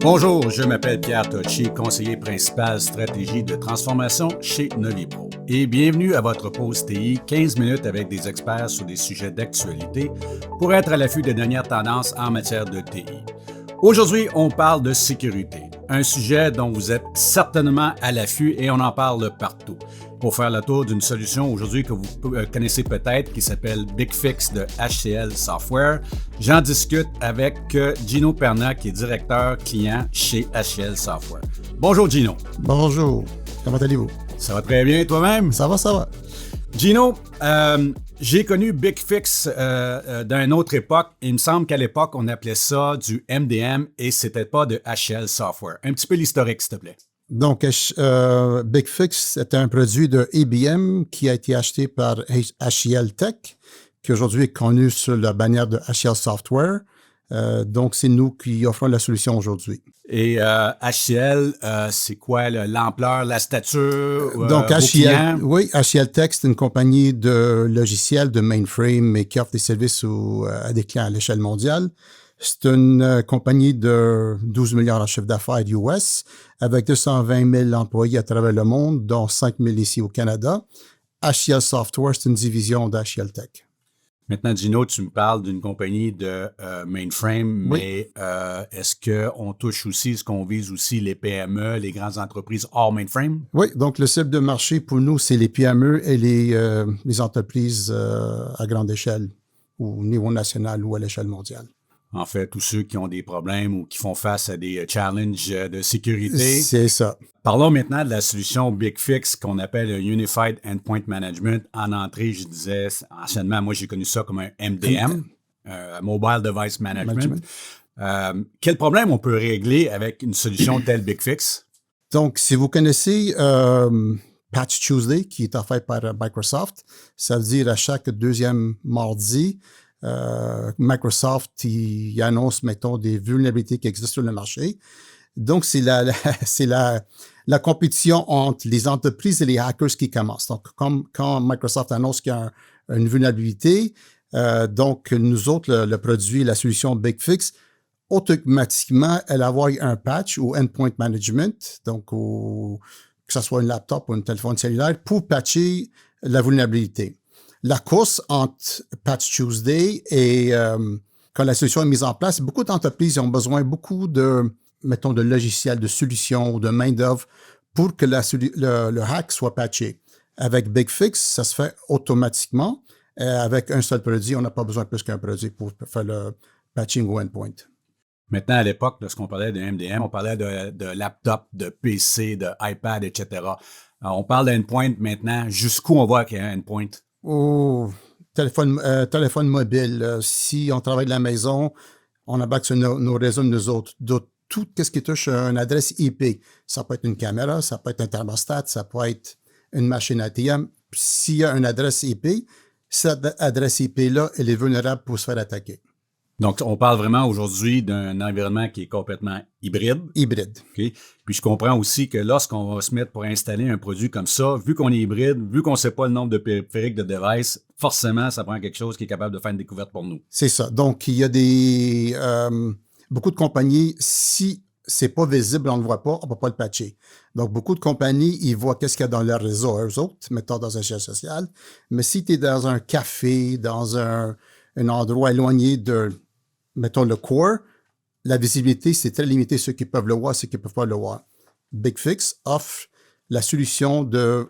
Bonjour, je m'appelle Pierre Tocci, conseiller principal stratégie de transformation chez Novipro. Et bienvenue à votre pause TI, 15 minutes avec des experts sur des sujets d'actualité pour être à l'affût des dernières tendances en matière de TI. Aujourd'hui, on parle de sécurité, un sujet dont vous êtes certainement à l'affût et on en parle partout. Pour faire le tour d'une solution aujourd'hui que vous connaissez peut-être qui s'appelle BigFix de HCL Software, j'en discute avec Gino Perna qui est directeur client chez HCL Software. Bonjour Gino. Bonjour, comment allez-vous? Ça va très bien toi-même? Ça va. Gino, j'ai connu BigFix d'une autre époque. Il me semble qu'à l'époque, on appelait ça du MDM et c'était pas de HCL Software. Un petit peu l'historique, s'il te plaît. Donc, BigFix est un produit de IBM qui a été acheté par HCL Tech, qui aujourd'hui est connu sous la bannière de HCL Software. Donc, c'est nous qui offrons la solution aujourd'hui. Et HCL, c'est quoi l'ampleur, la stature? Donc, HCL Tech, c'est une compagnie de logiciels, de mainframe, mais qui offre des services à des clients à l'échelle mondiale. C'est une compagnie de 12 milliards de chiffre d'affaires US, avec 220 000 employés à travers le monde, dont 5 000 ici au Canada. HCL Software, c'est une division d'HCL Tech. Maintenant, Gino, tu me parles d'une compagnie de mainframe, mais est-ce qu'on touche aussi, est-ce qu'on vise aussi les PME, les grandes entreprises hors mainframe? Oui, donc le cible de marché pour nous, c'est les PME et les entreprises à grande échelle, au niveau national ou à l'échelle mondiale. En fait, tous ceux qui ont des problèmes ou qui font face à des challenges de sécurité. C'est ça. Parlons maintenant de la solution BigFix qu'on appelle Unified Endpoint Management. En entrée, je disais, anciennement, moi, j'ai connu ça comme un MDM, Mobile Device Management. Quel problème on peut régler avec une solution telle BigFix? Donc, si vous connaissez Patch Tuesday, qui est offert par Microsoft, ça veut dire à chaque deuxième mardi, Microsoft il annonce, mettons, des vulnérabilités qui existent sur le marché. Donc, c'est la compétition entre les entreprises et les hackers qui commence. Donc, quand Microsoft annonce qu'il y a une vulnérabilité, donc nous autres, le produit, la solution BigFix, automatiquement, elle va avoir un patch ou endpoint management, donc que ce soit un laptop ou un téléphone cellulaire, pour patcher la vulnérabilité. La course entre Patch Tuesday et quand la solution est mise en place, beaucoup d'entreprises ont besoin de logiciels, de solutions ou de main-d'œuvre pour que le hack soit patché. Avec BigFix, ça se fait automatiquement. Avec un seul produit, on n'a pas besoin de plus qu'un produit pour faire le patching au endpoint. Maintenant, à l'époque, lorsqu'on parlait de MDM, on parlait de laptop, de PC, de iPad, etc. Alors, on parle d'endpoint maintenant. Jusqu'où on va avec un endpoint? Au téléphone mobile, si on travaille de la maison, on embarque sur nos réseaux de nous autres. Tout ce qui touche une adresse IP, ça peut être une caméra, ça peut être un thermostat, ça peut être une machine ATM. S'il y a une adresse IP, cette adresse IP-là, elle est vulnérable pour se faire attaquer. Donc, on parle vraiment aujourd'hui d'un environnement qui est complètement hybride. Okay? Puis, je comprends aussi que lorsqu'on va se mettre pour installer un produit comme ça, vu qu'on est hybride, vu qu'on ne sait pas le nombre de périphériques de devices, forcément, ça prend quelque chose qui est capable de faire une découverte pour nous. C'est ça. Donc, il y a beaucoup de compagnies, si c'est pas visible, on ne le voit pas, on ne peut pas le patcher. Donc, beaucoup de compagnies, ils voient qu'est-ce qu'il y a dans leur réseau, eux autres, mettons dans un siège social. Mais si tu es dans un café, dans un endroit éloigné de, mettons, le core, la visibilité, c'est très limité, ceux qui peuvent le voir, ceux qui ne peuvent pas le voir. BigFix offre la solution de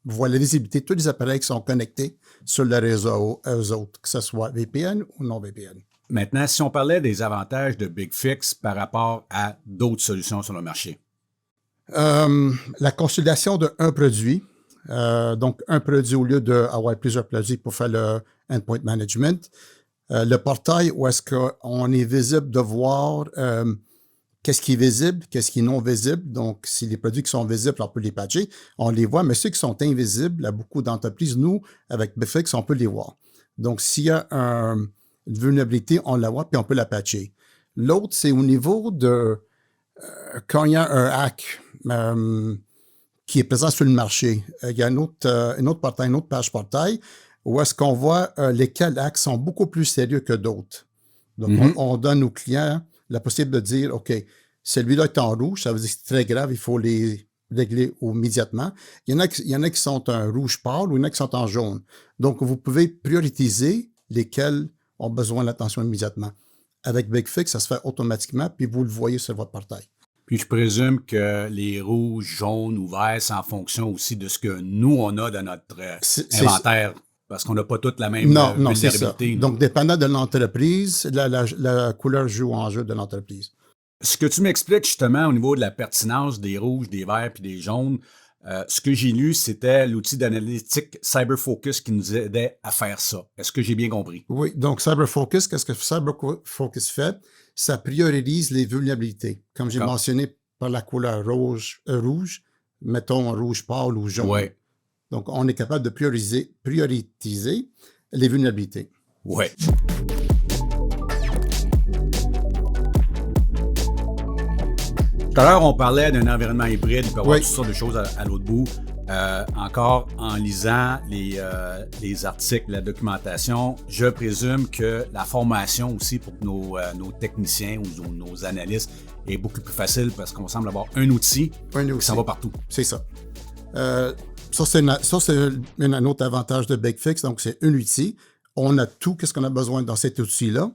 voir la visibilité de tous les appareils qui sont connectés sur le réseau eux autres, que ce soit VPN ou non VPN. Maintenant, si on parlait des avantages de BigFix par rapport à d'autres solutions sur le marché. La consolidation d'un produit. Donc, un produit au lieu d'avoir plusieurs produits pour faire le endpoint management. Le portail où est-ce qu'on est visible de voir qu'est-ce qui est visible, qu'est-ce qui est non visible. Donc, si les produits qui sont visibles, on peut les patcher, on les voit, mais ceux qui sont invisibles, à beaucoup d'entreprises, nous, avec BigFix, on peut les voir. Donc, s'il y a une vulnérabilité, on la voit, puis on peut la patcher. L'autre, c'est au niveau de quand il y a un hack qui est présent sur le marché. Il y a une autre portail, une autre page portail, où est-ce qu'on voit lesquels hacks sont beaucoup plus sérieux que d'autres. Donc, on donne aux clients la possibilité de dire, OK, Celui-là est en rouge, ça veut dire que c'est très grave, il faut les régler immédiatement. Il y en a qui sont en rouge pâle ou il y en a qui sont en jaune. Donc, vous pouvez prioriser lesquels ont besoin d'attention immédiatement. Avec BigFix, ça se fait automatiquement, puis vous le voyez sur votre portail. Puis je présume que les rouges, jaunes ou verts, c'est en fonction aussi de ce que nous, on a dans notre inventaire. Parce qu'on n'a pas toutes la même non, c'est ça. vulnérabilité. Donc, dépendant de l'entreprise, la couleur joue en jeu de l'entreprise. Ce que tu m'expliques justement au niveau de la pertinence des rouges, des verts puis des jaunes, ce que j'ai lu, c'était l'outil d'analytique CyberFocus qui nous aidait à faire ça. Est-ce que j'ai bien compris? Oui, donc CyberFocus, qu'est-ce que CyberFocus fait? Ça priorise les vulnérabilités. Comme j'ai mentionné par la couleur rouge, mettons rouge pâle ou jaune. Ouais. Donc, on est capable de prioriser les vulnérabilités. Oui. Tout à l'heure, on parlait d'un environnement hybride, il peut y avoir toutes sortes de choses à l'autre bout. Encore, en lisant les articles, la documentation, je présume que la formation aussi pour nos techniciens ou nos analystes est beaucoup plus facile parce qu'on semble avoir un outil qui s'en va partout. C'est ça. Ça, c'est un autre avantage de BigFix. Donc, c'est un outil. On a tout ce qu'on a besoin dans cet outil-là.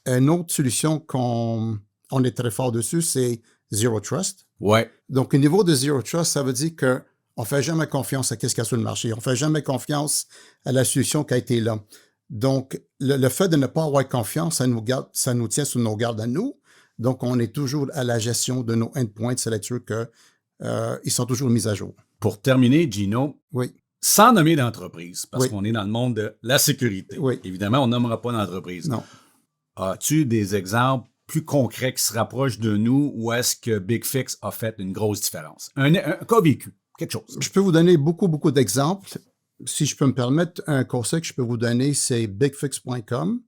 Une autre solution qu'on est très fort dessus, c'est Zero Trust. Ouais. Donc, au niveau de Zero Trust, ça veut dire qu'on ne fait jamais confiance à ce qu'il y a sur le marché. On ne fait jamais confiance à la solution qui a été là. Donc, le fait de ne pas avoir confiance, ça nous tient sur nos gardes à nous. Donc, on est toujours à la gestion de nos endpoints, c'est être sûr qu'ils sont toujours mis à jour. Pour terminer, Gino, sans nommer d'entreprise, parce qu'on est dans le monde de la sécurité. Évidemment, on ne nommera pas d'entreprise. Non. As-tu des exemples plus concrets qui se rapprochent de nous où est-ce que BigFix a fait une grosse différence? Un cas vécu, quelque chose. Je peux vous donner beaucoup d'exemples. Si je peux me permettre, un conseil que je peux vous donner, c'est bigfix.com.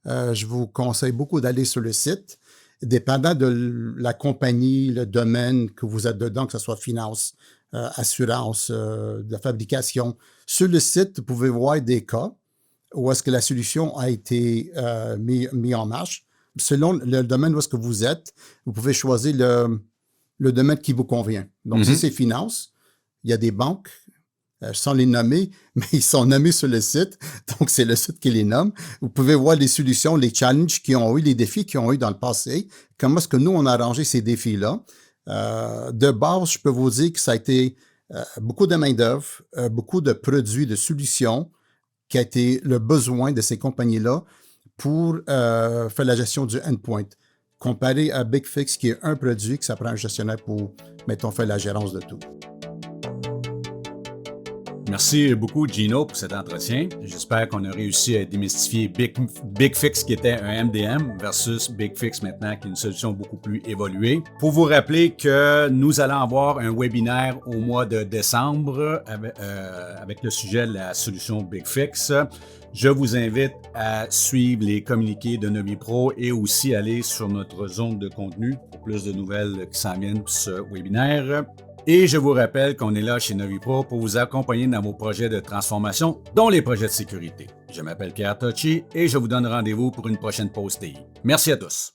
Je vous conseille beaucoup d'aller sur le site. Dépendant de la compagnie, le domaine que vous êtes dedans, que ce soit finance, assurance, de la fabrication, sur le site, vous pouvez voir des cas où est-ce que la solution a été mise en marche. Selon le domaine où est-ce que vous êtes, vous pouvez choisir le domaine qui vous convient. Donc, si c'est finance, il y a des banques, sans les nommer, mais ils sont nommés sur le site. Donc, c'est le site qui les nomme. Vous pouvez voir les solutions, les challenges qu'ils ont eu, les défis qu'ils ont eu dans le passé. Comment est-ce que nous, on a arrangé ces défis-là? De base, je peux vous dire que ça a été beaucoup de main-d'œuvre, beaucoup de produits, de solutions qui a été le besoin de ces compagnies-là pour faire la gestion du endpoint. Comparé à BigFix, qui est un produit que ça prend un gestionnaire pour, mettons, faire la gérance de tout. Merci beaucoup, Gino, pour cet entretien. J'espère qu'on a réussi à démystifier BigFix, qui était un MDM, versus BigFix maintenant, qui est une solution beaucoup plus évoluée. Pour vous rappeler que nous allons avoir un webinaire au mois de décembre avec le sujet de la solution BigFix. Je vous invite à suivre les communiqués de NoviPro et aussi aller sur notre zone de contenu pour plus de nouvelles qui s'en viennent pour ce webinaire. Et je vous rappelle qu'on est là chez NoviPro pour vous accompagner dans vos projets de transformation, dont les projets de sécurité. Je m'appelle Pierre Tocci et je vous donne rendez-vous pour une prochaine pause TI. Merci à tous.